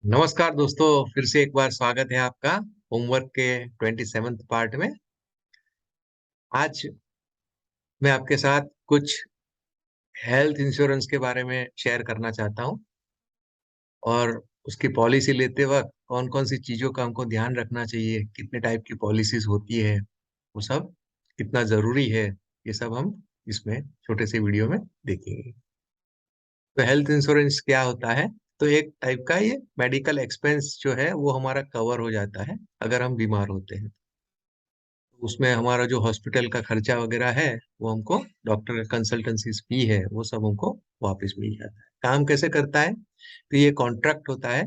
नमस्कार दोस्तों, फिर से एक बार स्वागत है आपका होमवर्क के 27th पार्ट में। आज मैं आपके साथ कुछ हेल्थ इंश्योरेंस के बारे में शेयर करना चाहता हूँ और उसकी पॉलिसी लेते वक़्त कौन-कौन सी चीज़ों का हमको ध्यान रखना चाहिए, कितने टाइप की पॉलिसीज़ होती है, वो सब कितना ज़रूरी है, ये सब हम इसमें छोटे से वीडियो में देखेंगे। तो हेल्थ इंश्योरेंस क्या होता है? तो एक टाइप का ये मेडिकल एक्सपेंस जो है वो हमारा कवर हो जाता है, अगर हम बीमार होते हैं। उसमें हमारा जो हॉस्पिटल का खर्चा वगैरह है, वो हमको डॉक्टर का कंसल्टेंसीज़ फी है, वो सब हमको वापस मिल जाता है। काम कैसे करता है? तो ये कॉन्ट्रैक्ट होता है,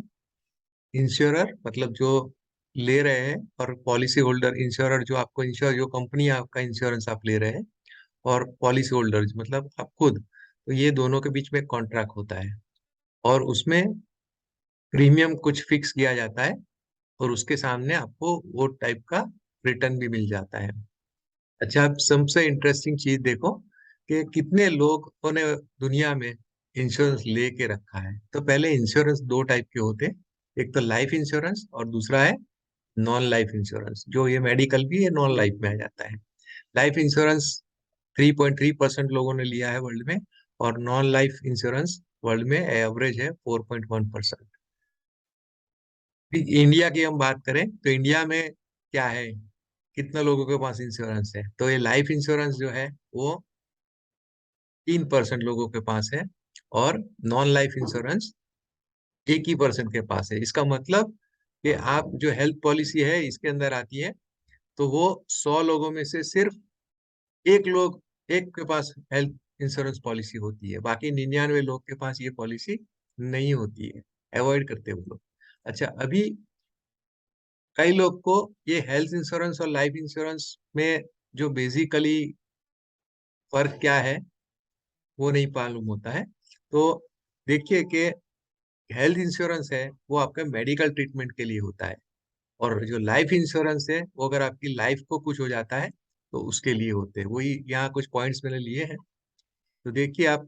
इंश्योरर मतलब जो ले रहे हैं और पॉलिसी होल्डर इंश्योरर जो आपको जो कंपनी आपका इंश्योरेंस आप ले रहे हैं और पॉलिसी होल्डर मतलब आप खुद, तो ये दोनों के बीच में कॉन्ट्रैक्ट होता है और उसमें प्रीमियम कुछ फिक्स किया जाता है और उसके सामने आपको वो टाइप का रिटर्न भी मिल जाता है। अच्छा, अब सबसे इंटरेस्टिंग चीज़ देखो कि कितने लोगों ने दुनिया में इंश्योरेंस लेके रखा है। तो पहले इंश्योरेंस 2 टाइप के होते हैं, एक तो लाइफ इंश्योरेंस और दूसरा है नॉन लाइफ इंश्योरेंस, जो ये मेडिकल भी ये नॉन लाइफ में आ जाता है। लाइफ इंश्योरेंस 3.3% लोगों ने लिया है वर्ल्ड में और नॉन लाइफ इंश्योरेंस वर्ल्ड में एवरेज है 4.1%। इंडिया की हम बात करें तो इंडिया में क्या है, कितने लोगों के पास इंश्योरेंस है? तो ये लाइफ इंश्योरेंस जो है वो 3% लोगों के पास है और नॉन लाइफ इंश्योरेंस 1 ही % के पास है। इसका मतलब कि आप जो हेल्थ पॉलिसी है इसके अंदर आती है, तो वो 100 लोगों में से सिर्फ एक के पास हेल्थ इंश्योरेंस पॉलिसी होती है। बाकी 99 लोग के पास ये पॉलिसी नहीं होती है, अवॉइड करते हैं वो लोग। अच्छा, अभी कई लोग को ये हेल्थ इंश्योरेंस और लाइफ इंश्योरेंस में जो बेसिकली फ़र्क क्या है, वो नहीं मालूम होता है। तो देखिए कि हेल्थ इंश्योरेंस है, वो आपका मेडिकल ट्रीटमेंट के लिए होता है और जो लाइफ इंश्योरेंस है, वो अगर आपकी लाइफ को कुछ हो जाता है, तो उसके लिए होते हैं। वही यहाँ कुछ पॉइंट्स मैंने लिए हैं। तो देखिए आप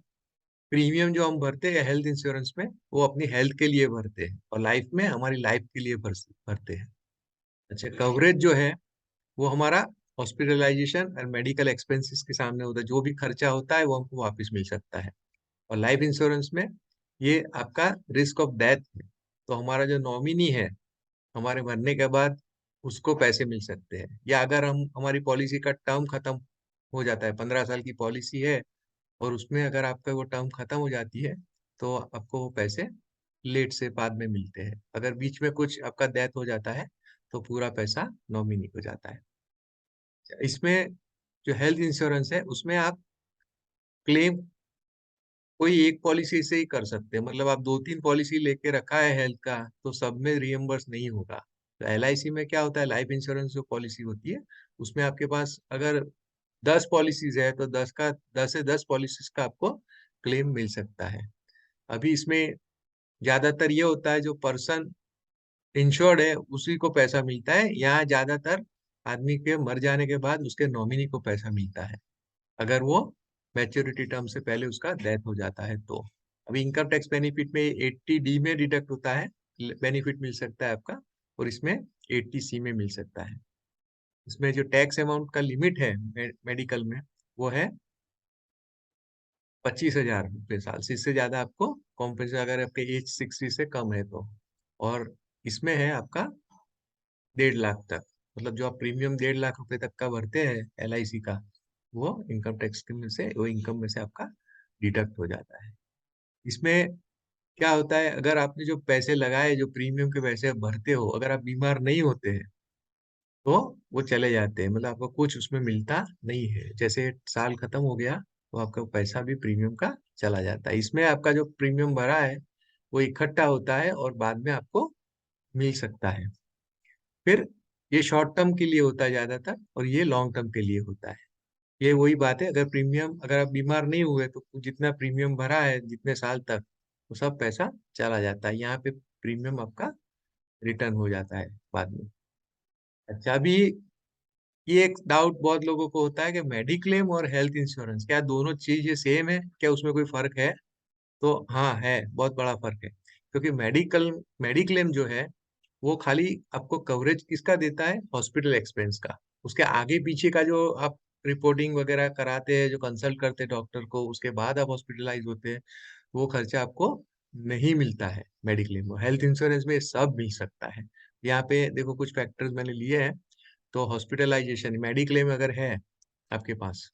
प्रीमियम जो हम भरते हैं हेल्थ इंश्योरेंस में, वो अपनी हेल्थ के लिए भरते हैं और लाइफ में हमारी लाइफ के लिए भरते हैं। अच्छा, कवरेज जो है, वो हमारा हॉस्पिटलाइजेशन और मेडिकल एक्सपेंसेस के सामने होता है। जो भी खर्चा होता है, वो हमको वापस मिल सकता है। और लाइफ इंश्योरेंस में ये आपका रिस्क ऑफ डेथ है। तो हमारा जो नॉमिनी है, हमारे मरने के बाद उसको पैसे मिल सकते हैं। या अगर हम हमारी पॉलिसी का टर्म खत्म हो जाता है, 15 साल की पॉलिसी है और उसमें अगर आपका वो टर्म खत्म हो जाती है, तो आपको वो पैसे लेट से बाद में मिलते हैं। अगर बीच में कुछ आपका डेथ हो जाता है, तो पूरा पैसा नॉमिनी को जाता है। इसमें जो हेल्थ इंश्योरेंस है, उसमें आप क्लेम कोई एक पॉलिसी से ही कर सकते हैं। मतलब आप 2-3 पॉलिसी लेके रखा है हेल्थ का, तो सब में रिइम्बर्स नहीं होगा। तो एलआईसी में क्या होता है, लाइफ इंश्योरेंस जो पॉलिसी होती है, उसमें आपके पास अगर 10 पॉलिसीज़ है, तो 10 से 10 पॉलिसीज़ का आपको क्लेम मिल सकता है। अभी इसमें ज़्यादातर ये होता है जो पर्सन इंश्योर्ड है, उसी को पैसा मिलता है। यहाँ ज़्यादातर आदमी के मर जाने के बाद उसके नॉमिनी को पैसा मिलता है। अगर वो मैच्योरिटी टर्म से पहले उसका डेथ हो जाता है तो। अभी इनकम टैक्स बेनिफिट में 80D में डिडक्ट होता है, बेनिफिट मिल सकता है आपका और इसमें 80C में मिल सकता है। इसमें जो टैक्स अमाउंट का लिमिट है मेडिकल में, वो है 25,000 रुपये साल से। इससे ज्यादा आपको कॉम्पेंसेशन अगर आपके एज 60 से कम है तो। और इसमें है आपका 1.5 लाख तक, मतलब जो आप प्रीमियम 1.5 लाख रुपए तक का भरते हैं एलआईसी का, वो इनकम टैक्स के में से वो इनकम में से आपका डिडक्ट हो जाता है। इसमें क्या होता है, अगर आपने जो पैसे लगाए, जो प्रीमियम के पैसे भरते हो, अगर आप बीमार नहीं होते हैं, तो वो चले जाते हैं। मतलब आपको कुछ उसमें मिलता नहीं है। जैसे साल खत्म हो गया, तो आपका पैसा भी प्रीमियम का चला जाता है। इसमें आपका जो प्रीमियम भरा है, वो इकट्ठा होता है और बाद में आपको मिल सकता है। फिर ये शॉर्ट टर्म के लिए होता है ज़्यादातर और ये लॉन्ग टर्म के लिए होता है। ये वही बात है, अगर आप बीमार नहीं हुए तो जितना प्रीमियम भरा है जितने साल तक, वो सब पैसा चला जाता है। यहाँ पे प्रीमियम आपका रिटर्न हो जाता है बाद में। अच्छा, अभी ये एक डाउट बहुत लोगों को होता है कि मेडिक्लेम और हेल्थ इंश्योरेंस क्या दोनों चीज़ ये सेम है? क्या उसमें कोई फ़र्क है? तो हाँ, है, बहुत बड़ा फ़र्क है। क्योंकि मेडिक्लेम जो है वो खाली आपको कवरेज किसका देता है, हॉस्पिटल एक्सपेंस का। उसके आगे पीछे का जो आप रिपोर्टिंग वगैरह कराते हैं, जो कंसल्ट करते हैं डॉक्टर को, उसके बाद आप हॉस्पिटलाइज होते हैं, वो खर्चा आपको नहीं मिलता है मेडिक्लेम में। हेल्थ इंश्योरेंस में सब मिल सकता है। यहाँ पे देखो कुछ फैक्टर्स मैंने लिए हैं। तो हॉस्पिटलाइजेशन मेडिक्लेम अगर है आपके पास,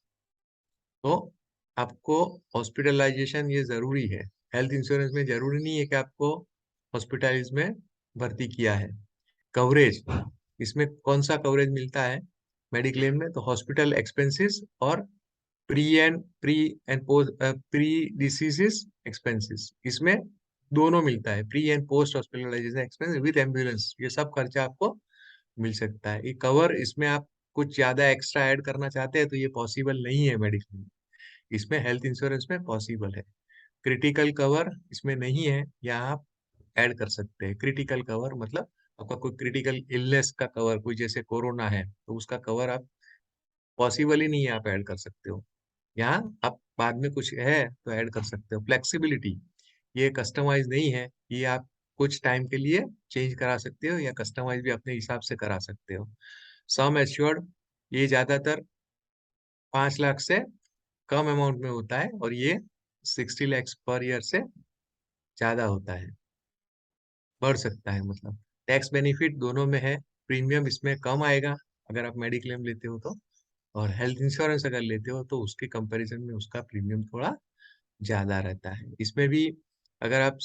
तो आपको हॉस्पिटलाइजेशन ये जरूरी है। हेल्थ इंश्योरेंस में जरूरी नहीं है कि आपको हॉस्पिटलाइज में भर्ती किया है। कवरेज, इसमें कौन सा कवरेज मिलता है मेडिक्लेम में, तो हॉस्पिटल एक्सपेंसेस और प्री डिसीजेस एक्सपेंसेस, इसमें दोनों मिलता है। Pre and post hospitalization expense with ambulance, ये सब खर्चा आपको मिल सकता है। ये कवर, इसमें आप कुछ ज्यादा एक्स्ट्रा ऐड करना चाहते हैं तो ये पॉसिबल नहीं है मेडिक्लेम में। इसमें हेल्थ इंश्योरेंस में पॉसिबल है। क्रिटिकल कवर इसमें नहीं है, यहाँ आप ऐड कर सकते हैं। क्रिटिकल कवर मतलब आपका कोई क्रिटिकल इलनेस का कवर, कोई जैसे कोरोना है तो उसका कवर आप पॉसिबल ही नहीं है आप ऐड कर सकते हो। यहाँ आप बाद में कुछ है तो ऐड कर सकते हो। फ्लेक्सिबिलिटी, ये कस्टमाइज नहीं है, ये आप कुछ टाइम के लिए चेंज करा सकते हो या कस्टमाइज भी अपने हिसाब से करा सकते हो। सम एश्योर्ड, ये ज्यादातर 5 लाख से कम अमाउंट में होता है और ये 60 lakhs पर ईयर से ज्यादा होता है, बढ़ सकता है मतलब। टैक्स बेनिफिट दोनों में है। प्रीमियम इसमें कम आएगा अगर आप मेडिक्लेम लेते हो तो, और हेल्थ इंश्योरेंस अगर लेते हो तो उसके कंपैरिजन में उसका प्रीमियम थोड़ा ज्यादा रहता है। इसमें भी अगर आप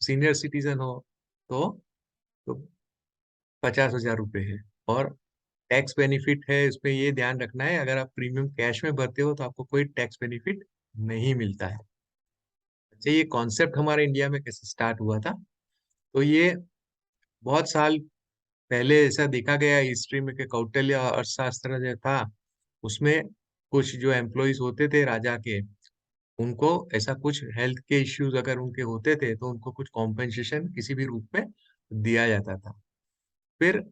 सीनियर सिटीजन हो तो 50,000 रुपये है। और टैक्स बेनिफिट है, इसमें ये ध्यान रखना है, अगर आप प्रीमियम कैश में भरते हो तो आपको कोई टैक्स बेनिफिट नहीं मिलता है। अच्छा, ये कॉन्सेप्ट हमारे इंडिया में कैसे स्टार्ट हुआ था, तो ये बहुत साल पहले ऐसा देखा गया हिस्ट्री में कि कौटिल्य अर्थशास्त्र जो था उसमें कुछ जो एम्प्लॉयज होते थे राजा के, उनको ऐसा कुछ हेल्थ के इश्यूज अगर उनके होते थे तो उनको कुछ कॉम्पेंसेशन किसी भी रूप में दिया जाता था। फिर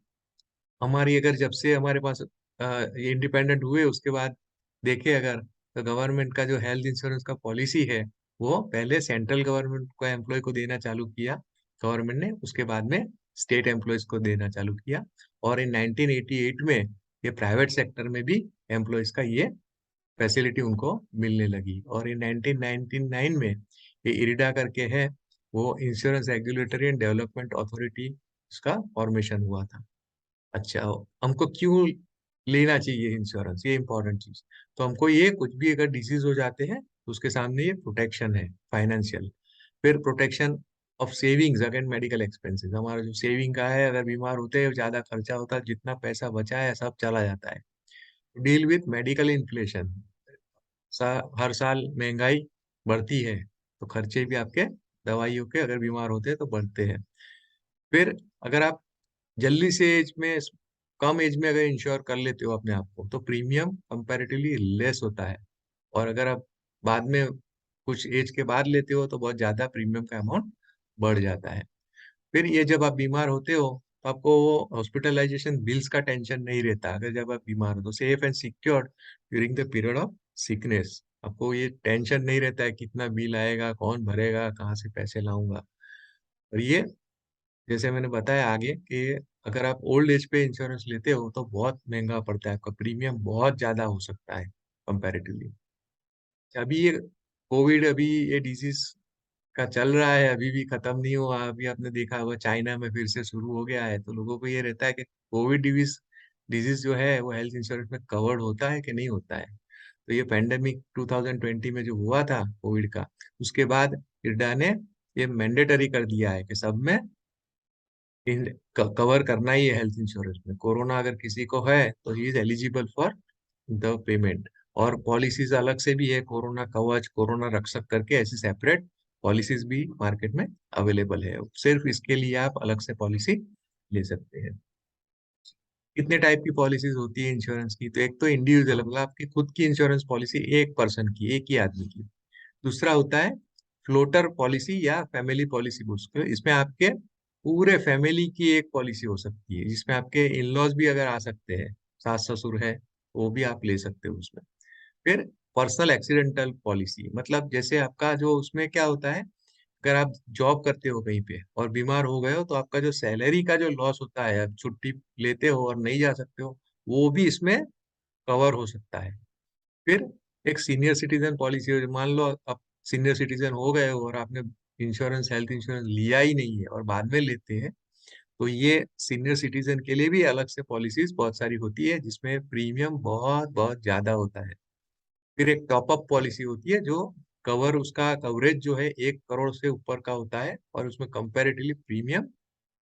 हमारी अगर जब से हमारे पास ये इंडिपेंडेंट हुए उसके बाद देखे अगर, तो गवर्नमेंट का जो हेल्थ इंश्योरेंस का पॉलिसी है वो पहले सेंट्रल गवर्नमेंट को एम्प्लॉय को देना चालू किया गवर्नमेंट ने, उसके बाद में स्टेट एम्प्लॉयज को देना चालू किया। और इन 1988 में ये प्राइवेट सेक्टर में भी एम्प्लॉयज का ये फैसिलिटी उनको मिलने लगी। और इन 1999 में ये इरिडा करके है, वो insurance regulatory and development authority, उसका फॉर्मेशन हुआ था। अच्छा, हमको क्यों लेना चाहिए इंश्योरेंस, ये इंपॉर्टेंट चीज। तो हमको ये कुछ भी अगर डिसीज हो जाते हैं तो उसके सामने ये प्रोटेक्शन है फाइनेंशियल। फिर protection of savings against medical expenses, हमारा जो सेविंग का है, अगर बीमार होते हैं ज्यादा खर्चा होता है, जितना पैसा बचा है सब चला जाता है। डील विथ मेडिकल इन्फ्लेशन, हर साल महंगाई बढ़ती है तो खर्चे भी आपके दवाइयों के अगर बीमार होते हैं तो बढ़ते हैं। फिर अगर आप जल्दी से एज में, कम एज में अगर इंश्योर कर लेते हो अपने आप को तो प्रीमियम कंपैरेटिवली लेस होता है। और अगर आप बाद में कुछ एज के बाद लेते हो तो बहुत ज्यादा प्रीमियम का अमाउंट बढ़ जाता है। फिर ये जब आप बीमार होते हो तो आपको वो हॉस्पिटलाइजेशन बिल्स का टेंशन नहीं रहता। अगर जब आप बीमार हो तो safe and secured during the period of sickness, आपको ये टेंशन नहीं रहता है कितना बिल आएगा, कौन भरेगा, कहाँ से पैसे लाऊंगा। और ये जैसे मैंने बताया आगे कि अगर आप ओल्ड एज पे इंश्योरेंस लेते हो तो बहुत महंगा पड़ता है, आपका प्रीमियम बहुत ज्यादा हो सकता है कंपैरेटिवली। अभी ये कोविड, अभी ये डिजीज का चल रहा है, अभी भी खत्म नहीं हुआ। अभी आपने देखा होगा चाइना में फिर से शुरू हो गया है, तो लोगों को ये रहता है कि कोविड डिजीज डिजीज जो है वो हेल्थ इंश्योरेंस में कवर्ड होता है कि नहीं होता है। तो ये पेंडेमिक 2020 में जो हुआ था कोविड का, उसके बाद इरडा ने ये मैंडेटरी कर दिया है कि सब में कवर करना ही है हेल्थ इंश्योरेंस में। कोरोना अगर किसी को है तो he is eligible for the payment. और पॉलिसीज अलग से भी है, कोरोना कवच, कोरोना रक्षक करके ऐसी सेपरेट पॉलिसीज भी मार्केट में अवेलेबल है। सिर्फ इसके लिए आप अलग से पॉलिसी ले सकते हैं। कितने टाइप की पॉलिसीज होती है इंश्योरेंस की, तो एक तो इंडिविजुअल मतलब आपकी खुद की इंश्योरेंस पॉलिसी, एक पर्सन की, एक ही आदमी की। दूसरा होता है फ्लोटर पॉलिसी या फैमिली पॉलिसी बोलते हैं, इसमें आपके पूरे फैमिली की एक पॉलिसी हो सकती है, जिसमें आपके इन लॉज भी अगर आ सकते हैं, सास ससुर है, वो भी आप ले सकते हो उसमें। फिर पर्सनल एक्सीडेंटल पॉलिसी, मतलब जैसे आपका जो उसमें क्या होता है, अगर आप जॉब करते हो कहीं पे और बीमार हो गए हो तो आपका जो सैलरी का जो लॉस होता है, आप छुट्टी लेते हो और नहीं जा सकते हो, वो भी इसमें कवर हो सकता है। फिर एक सीनियर सिटीजन पॉलिसी हो, मान लो आप सीनियर सिटीजन हो गए हो और आपने इंश्योरेंस, हेल्थ इंश्योरेंस लिया ही नहीं है और बाद में लेते हैं, तो ये सीनियर सिटीजन के लिए भी अलग से पॉलिसीज बहुत सारी होती है जिसमें प्रीमियम बहुत बहुत ज्यादा होता है। फिर एक टॉप अप पॉलिसी होती है जो कवर, उसका कवरेज जो है 1 करोड़ से ऊपर का होता है और उसमें कंपैरेटिवली प्रीमियम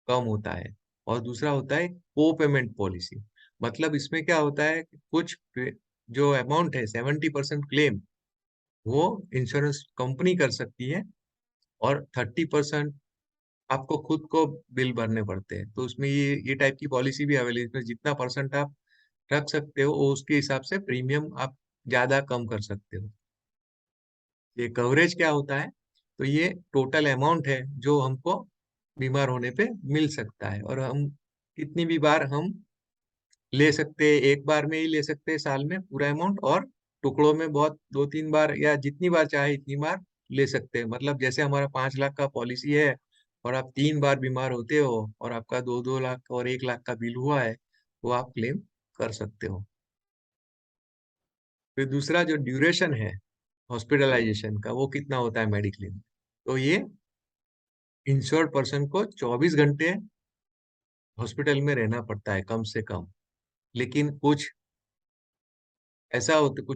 कम होता है। और दूसरा होता है को पेमेंट पॉलिसी। मतलब इसमें क्या होता है कि जो अमाउंट है 70% क्लेम वो इंश्योरेंस कंपनी कर सकती है और 30% आपको खुद को बिल भरने पड़ते हैं। तो उसमें ये टाइप की पॉलिसी भी अवेलेबल है, इसमें जितना परसेंट आप रख सकते हो वो उसके हिसाब से प्रीमियम आप ज्यादा कम कर सकते हो। ये कवरेज क्या होता है, तो ये टोटल अमाउंट है जो हमको बीमार होने पे मिल सकता है, और हम कितनी भी बार हम ले सकते हैं, एक बार में ही ले सकते हैं साल में पूरा अमाउंट, और टुकड़ों में बहुत 2-3 बार या जितनी बार चाहे इतनी बार ले सकते हैं। मतलब जैसे हमारा 5 लाख का पॉलिसी है और आप 3 बार बीमार होते हो और आपका 2-2 लाख और 1 लाख का बिल हुआ है, तो आप क्लेम कर सकते हो। फिर दूसरा जो ड्यूरेशन है हॉस्पिटलाइजेशन का, वो कितना होता है मेडिक्लेम, तो ये इंश्योर्ड पर्सन को 24 घंटे हॉस्पिटल में रहना पड़ता है कम से कम। लेकिन कुछ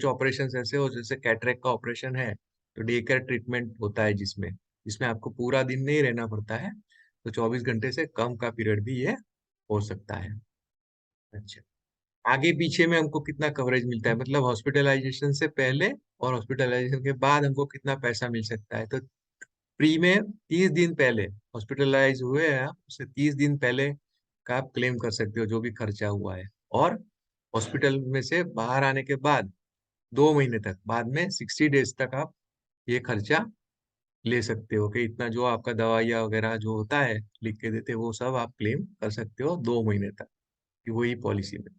ऑपरेशन ऐसे हो, जैसे कैटरेक्ट का ऑपरेशन है तो डे केयर ट्रीटमेंट होता है जिसमें जिसमें आपको पूरा दिन नहीं रहना पड़ता है, तो 24 घंटे से कम का पीरियड भी ये हो सकता है। अच्छा, आगे पीछे में हमको कितना कवरेज मिलता है, मतलब हॉस्पिटलाइजेशन से पहले और हॉस्पिटलाइजेशन के बाद हमको कितना पैसा मिल सकता है। तो प्री में 30 दिन पहले हॉस्पिटलाइज हुए हैं आप, उससे 30 दिन पहले का आप क्लेम कर सकते हो जो भी खर्चा हुआ है। और हॉस्पिटल में से बाहर आने के बाद 2 महीने तक बाद में 60 डेज तक आप ये खर्चा ले सकते हो कि इतना जो आपका दवाइयाँ वगैरह जो होता है लिख के देते हैं, वो सब आप क्लेम कर सकते हो 2 महीने तक, कि वही पॉलिसी में।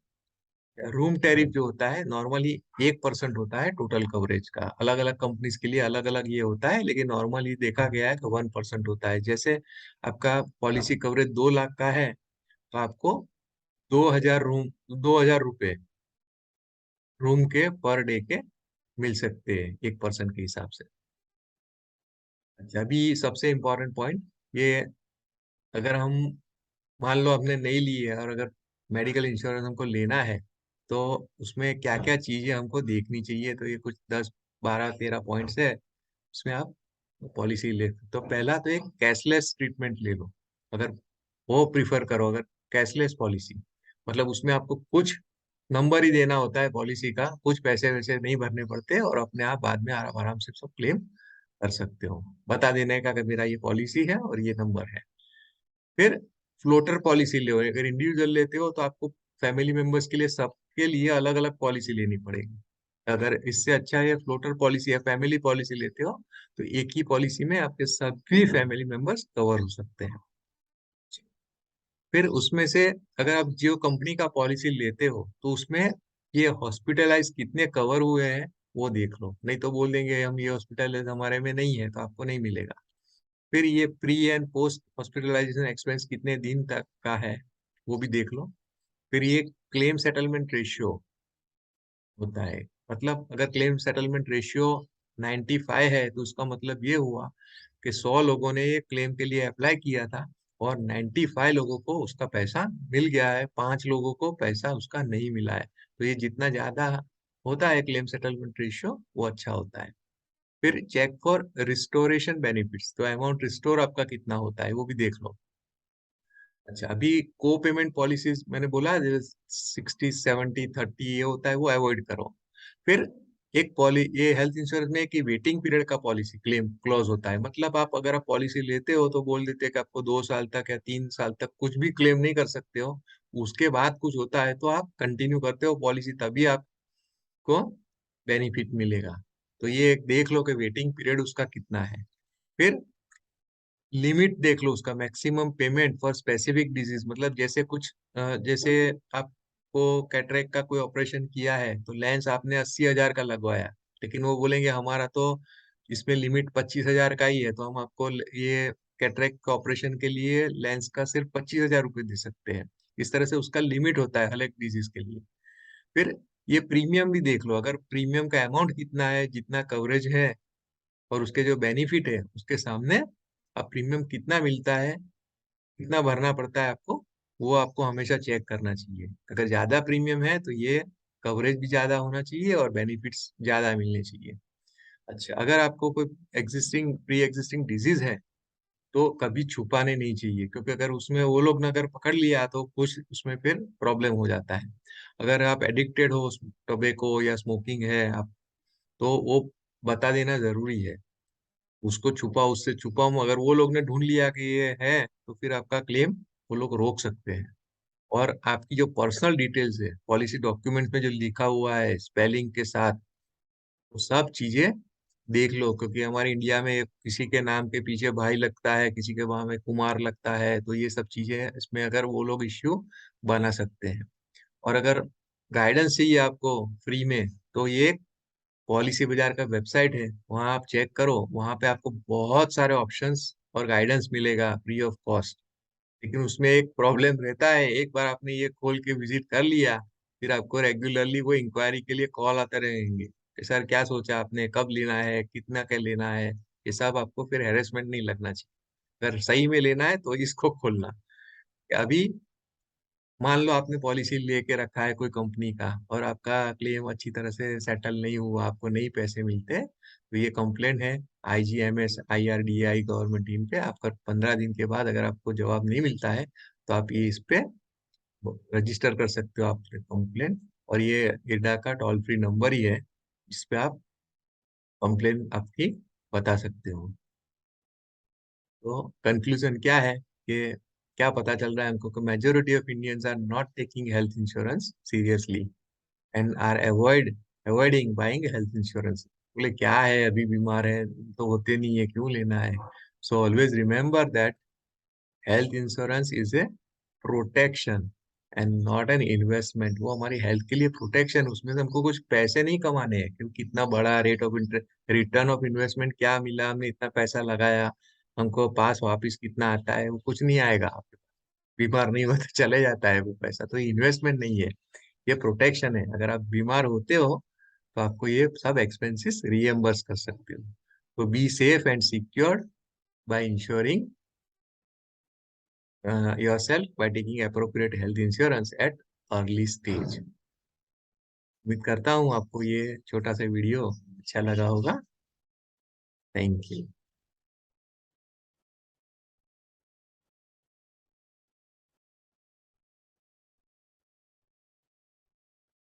रूम टैरिफ जो होता है नॉर्मली 1% होता है टोटल कवरेज का, अलग अलग कंपनीज के लिए अलग अलग ये होता है, लेकिन नॉर्मली देखा गया है कि 1% होता है। जैसे आपका पॉलिसी कवरेज 2 लाख का है तो आपको 2,000 रुपए रूम के पर डे के मिल सकते हैं 1% के हिसाब से। अच्छा, अभी सबसे इम्पोर्टेंट पॉइंट ये, अगर हम मान लो हमने नहीं ली है और अगर मेडिकल इंश्योरेंस हमको लेना है, तो उसमें क्या क्या चीजें हमको देखनी चाहिए, तो ये कुछ 10-12-13 पॉइंट्स है, उसमें आप पॉलिसी ले। तो पहला तो एक कैशलेस ट्रीटमेंट ले लो, अगर वो प्रिफर करो, अगर कैशलेस पॉलिसी, मतलब उसमें आपको कुछ नंबर ही देना होता है पॉलिसी का, कुछ पैसे वैसे नहीं भरने पड़ते और अपने आप बाद में आराम आराम से सब क्लेम कर सकते हो, बता देने का कि मेरा ये पॉलिसी है और ये नंबर है। फिर फ्लोटर पॉलिसी लो, अगर इंडिविजुअल लेते हो तो आपको फैमिली मेंबर्स के लिए, सबके लिए अलग अलग पॉलिसी लेनी पड़ेगी। अगर इससे अच्छा है फ्लोटर पॉलिसी या फैमिली पॉलिसी लेते हो, तो एक ही पॉलिसी में आपके सभी फैमिली मेंबर्स कवर हो सकते हैं। फिर उसमें से अगर आप जियो कंपनी का पॉलिसी लेते हो तो उसमें ये हॉस्पिटलाइज कितने कवर हुए हैं वो देख लो, नहीं तो बोल देंगे हम ये हॉस्पिटलाइज हमारे में नहीं है तो आपको नहीं मिलेगा। फिर ये pre and post hospitalization expense कितने दिन तक का है वो भी देख लो। फिर ये क्लेम सेटलमेंट रेशियो होता है, मतलब अगर क्लेम सेटलमेंट रेशियो 95 है तो उसका मतलब ये हुआ कि 100 लोगों ने ये क्लेम के लिए अप्लाई किया था और 95 लोगों को उसका पैसा मिल गया है, 5 लोगों को पैसा उसका नहीं मिला है। तो ये जितना ज्यादा होता है क्लेम सेटलमेंट रेशियो, वो अच्छा होता है। फिर चेक फॉर रिस्टोरेशन बेनिफिट्स, तो अमाउंट रिस्टोर आपका कितना होता है वो भी देख लो। अच्छा, अभी को पेमेंट पॉलिसीज मैंने बोला 60-70-30 ये होता है, वो अवॉइड करो। फिर एक ये हेल्थ इंश्योरेंस में एक वेटिंग पीरियड का पॉलिसी क्लेम क्लॉज होता है, मतलब आप अगर आप पॉलिसी लेते हो तो बोल देते हैं कि आपको 2 साल तक या 3 साल तक कुछ भी क्लेम नहीं कर सकते हो, उसके बाद कुछ होता है तो आप कंटिन्यू करते हो पॉलिसी, तभी आपको बेनिफिट मिलेगा। तो ये एक देख लो कि वेटिंग पीरियड उसका कितना है। फिर लिमिट देख लो उसका, maximum payment for specific disease, मतलब जैसे आपको कैटरेक्ट का कोई ऑपरेशन किया है तो लेंस आपने 80,000 का लगवाया, लेकिन वो बोलेंगे हमारा तो इसमें लिमिट 25,000 का ही है, तो हम आपको ये कैटरेक्ट का ऑपरेशन के लिए लेंस का सिर्फ 25,000 रुपये दे सकते हैं। इस तरह से उसका लिमिट होता है हर एक डिजीज के लिए। फिर ये प्रीमियम भी देख लो, अगर प्रीमियम का अमाउंट कितना है, जितना कवरेज है और उसके जो बेनिफिट है, उसके सामने आप प्रीमियम कितना मिलता है, कितना भरना पड़ता है आपको, वो आपको हमेशा चेक करना चाहिए। अगर ज्यादा प्रीमियम है तो ये कवरेज भी ज्यादा होना चाहिए और बेनिफिट्स ज्यादा मिलने चाहिए। अच्छा, अगर आपको कोई प्री एग्जिस्टिंग डिजीज है तो कभी छुपाने नहीं चाहिए, क्योंकि अगर उसमें वो लोग ने अगर पकड़ लिया तो कुछ उसमें फिर प्रॉब्लम हो जाता है। अगर आप एडिक्टेड हो टोबैको या स्मोकिंग है आप, तो वो बता देना जरूरी है। उसको छुपाओ, उससे छुपाओ, अगर वो लोग ने ढूंढ लिया कि ये है तो फिर आपका क्लेम वो लोग रोक सकते हैं। और आपकी जो पर्सनल डिटेल्स है पॉलिसी डॉक्यूमेंट में जो लिखा हुआ है स्पेलिंग के साथ, वो सब चीजें देख लो, क्योंकि हमारे इंडिया में किसी के नाम के पीछे भाई लगता है, किसी के नाम में कुमार लगता है, तो ये सब चीजें इसमें अगर वो लोग इश्यू बना सकते हैं। और अगर गाइडेंस चाहिए आपको फ्री में, तो ये पॉलिसी बाजार का वेबसाइट है, वहाँ आप चेक करो, वहाँ पे आपको बहुत सारे ऑप्शंस और गाइडेंस मिलेगा फ्री ऑफ कॉस्ट। लेकिन उसमें एक प्रॉब्लम रहता है, एक बार आपने ये खोल के विजिट कर लिया, फिर आपको रेगुलरली वो इंक्वायरी के लिए कॉल आते रहेंगे कि सर क्या सोचा आपने, कब लेना है, कितना क्या लेना है। ये सब आपको फिर हेरेसमेंट नहीं लगना चाहिए। अगर सही में लेना है तो इसको खोलना। अभी मान लो आपने पॉलिसी लेके रखा है कोई कंपनी का और आपका क्लेम अच्छी तरह से सेटल नहीं हुआ, आपको नहीं पैसे मिलते, तो ये कंप्लेंट है आईजीएमएस IRDAI गवर्नमेंट टीम पे। आपका 15 दिन के बाद अगर आपको जवाब नहीं मिलता है तो आप ये इस पे रजिस्टर कर सकते हो आपके कंप्लेन। और ये इरडा का टोल फ्री नंबर ही है, जिस पे आप कंप्लेन आपकी बता सकते हो। तो कंक्लूजन क्या है कि क्या पता चल रहा है हमको कि majority of Indians are not taking health insurance seriously and are avoiding buying health insurance. बोले क्या है, अभी बीमार है तो होते नहीं है, क्यों लेना है। So always remember that health insurance is a protection and not an investment. वो हमारी हेल्थ के लिए प्रोटेक्शन, उसमें से हमको कुछ पैसे नहीं कमाने हैं, क्योंकि कितना बड़ा rate of interest, return of investment क्या मिला, हमने इतना पैसा लगाया, हमको पास वापस कितना आता है, वो कुछ नहीं आएगा। बीमार नहीं हुआ तो चले जाता है वो पैसा, तो इन्वेस्टमेंट नहीं है, ये प्रोटेक्शन है। अगर आप बीमार होते हो तो आपको ये सब एक्सपेंसेस रीएम्बर्स कर सकते हो। तो be safe and secured by ensuring yourself by taking appropriate health insurance at early stage। उम्मीद करता हूँ आपको ये छोटा सा वीडियो अच्छा लगा होगा। Thank you.